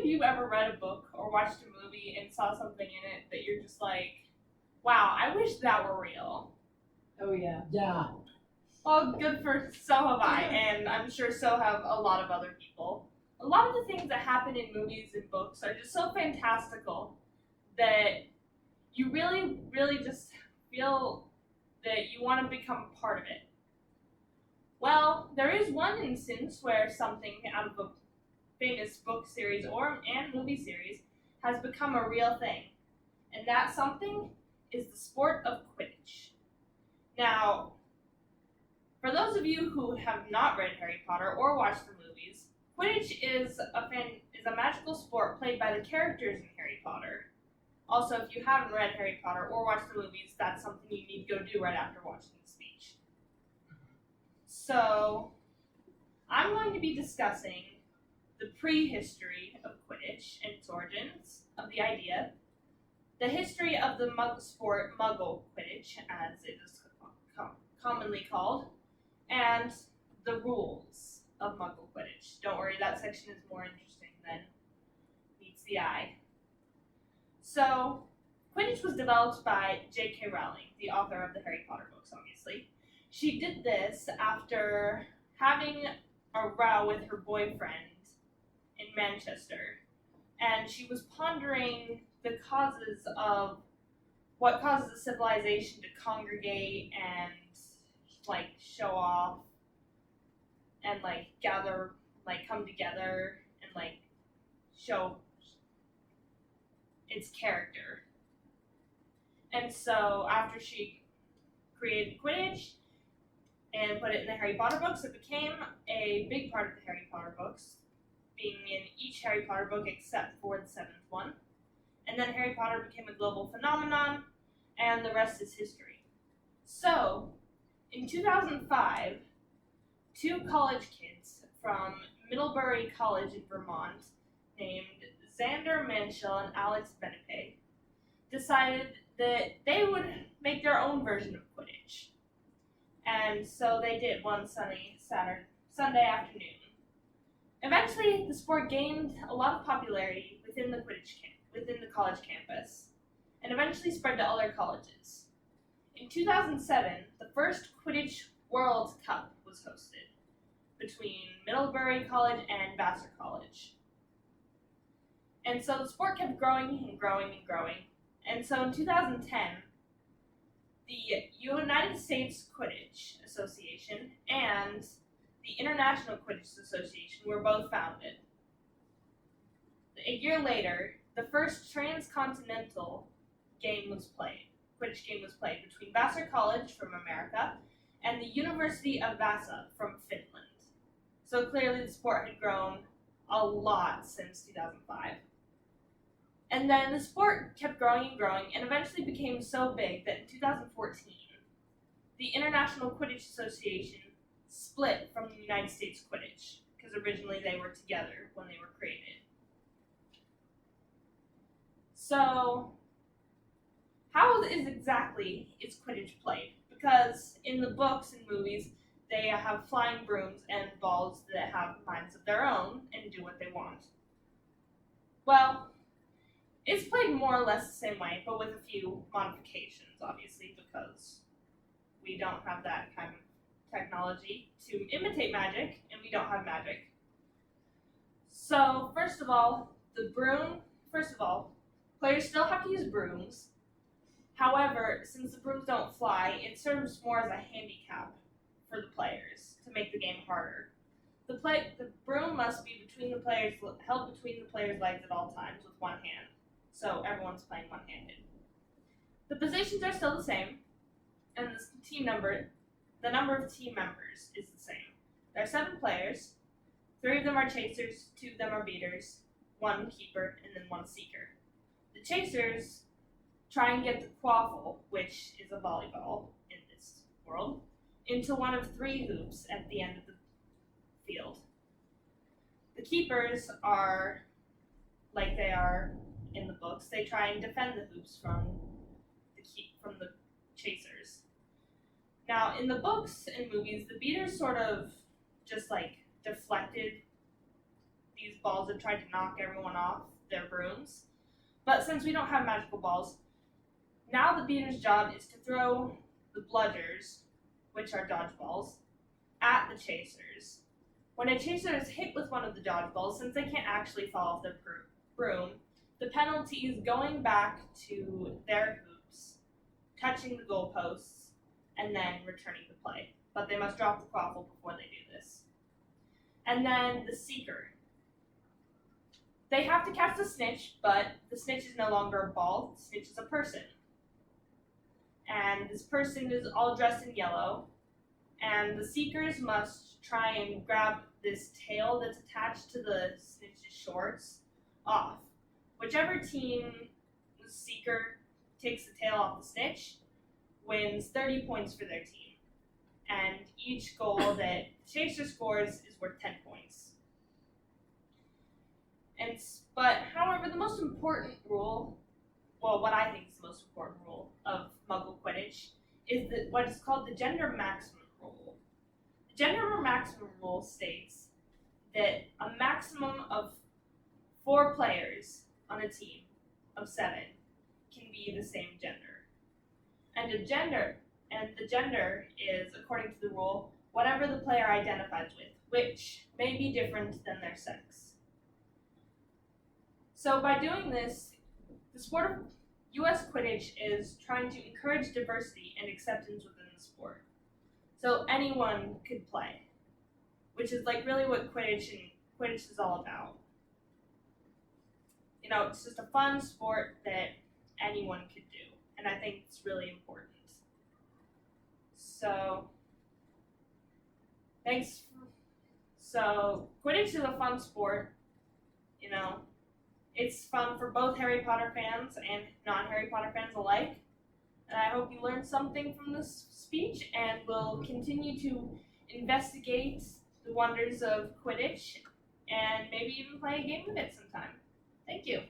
of you ever read a book or watched a movie and saw something in it that you're just like, wow, I wish that were real? Oh yeah. Yeah. Well, good for so have I, and I'm sure so have a lot of other people. A lot of the things that happen in movies and books are just so fantastical that you really, really just feel that you want to become a part of it. Well, there is one instance where something out of a famous book series and movie series has become a real thing, and that something is the sport of Quidditch. Now, for those of you who have not read Harry Potter or watched the movies, Quidditch is a magical sport played by the characters in Harry Potter. Also, if you haven't read Harry Potter or watched the movies, that's something you need to go do right after watching the speech. So, I'm going to be discussing the prehistory of Quidditch and its origins of the idea, the history of the sport Muggle Quidditch, as it is commonly called, and the rules of Muggle Quidditch. Don't worry, that section is more interesting than meets the eye. So, Quidditch was developed by J.K. Rowling, the author of the Harry Potter books, obviously. She did this after having a row with her boyfriend in Manchester, and she was pondering the causes of what causes a civilization to congregate and like show off and like gather, like come together and like show its character. And so after she created Quidditch and put it in the Harry Potter books, it became a big part of the Harry Potter books, being in each Harry Potter book except for the seventh one. And then Harry Potter became a global phenomenon, and the rest is history. So, in 2005, two college kids from Middlebury College in Vermont, named Xander Manshell and Alex Benepe, decided that they would make their own version of Quidditch. And so they did one sunny Sunday afternoon. Eventually, the sport gained a lot of popularity within the college campus, and eventually spread to other colleges. In 2007, the first Quidditch World Cup was hosted between Middlebury College and Vassar College. And so the sport kept growing and growing and growing. And so in 2010, the United States Quidditch Association and the International Quidditch Association were both founded. A year later, the first transcontinental Quidditch game was played between Vassar College from America and the University of Vasa from Finland. So clearly the sport had grown a lot since 2005. And then the sport kept growing and growing and eventually became so big that in 2014, the International Quidditch Association split from the United States Quidditch, because originally they were together when they were created. So, how exactly is Quidditch played? Because in the books and movies, they have flying brooms and balls that have minds of their own and do what they want. Well, it's played more or less the same way, but with a few modifications, obviously, because we don't have that kind of technology to imitate magic, and we don't have magic. So, first of all, players still have to use brooms. However, since the brooms don't fly, it serves more as a handicap for the players to make the game harder. The broom must be held between the players' legs at all times with one hand, so everyone's playing one-handed. The positions are still the same, and the number of team members is the same. There are 7 players, 3 of them are chasers, 2 of them are beaters, 1 keeper, and then 1 seeker. The chasers try and get the quaffle, which is a volleyball in this world, into one of 3 hoops at the end of the field. The keepers are, like they are in the books, they try and defend the hoops from the chasers. Now, in the books and movies, the beaters sort of just like deflected used balls and tried to knock everyone off their brooms. But since we don't have magical balls, now the beater's job is to throw the bludgers, which are dodgeballs, at the chasers. When a chaser is hit with one of the dodgeballs, since they can't actually fall off their broom, the penalty is going back to their hoops, touching the goalposts, and then returning the play. But they must drop the quaffle before they do this. And then the seeker. They have to catch the snitch, but the snitch is no longer a ball, the snitch is a person. And this person is all dressed in yellow, and the seekers must try and grab this tail that's attached to the snitch's shorts off. Whichever team the seeker takes the tail off the snitch wins 30 points for their team. And each goal that the chaser scores is worth 10 points. But however, the most important rule, well, what I think is the most important rule of Muggle Quidditch is what is called the gender maximum rule. The gender maximum rule states that a maximum of 4 players on a team of 7 can be the same gender. And the gender is, according to the rule, whatever the player identifies with, which may be different than their sex. So by doing this, the sport of US Quidditch is trying to encourage diversity and acceptance within the sport. So anyone could play, which is like really what Quidditch is all about. You know, it's just a fun sport that anyone could do, and I think it's really important. So, thanks. So, Quidditch is a fun sport. You know, it's fun for both Harry Potter fans and non-Harry Potter fans alike. And I hope you learned something from this speech, and will continue to investigate the wonders of Quidditch and maybe even play a game of it sometime. Thank you.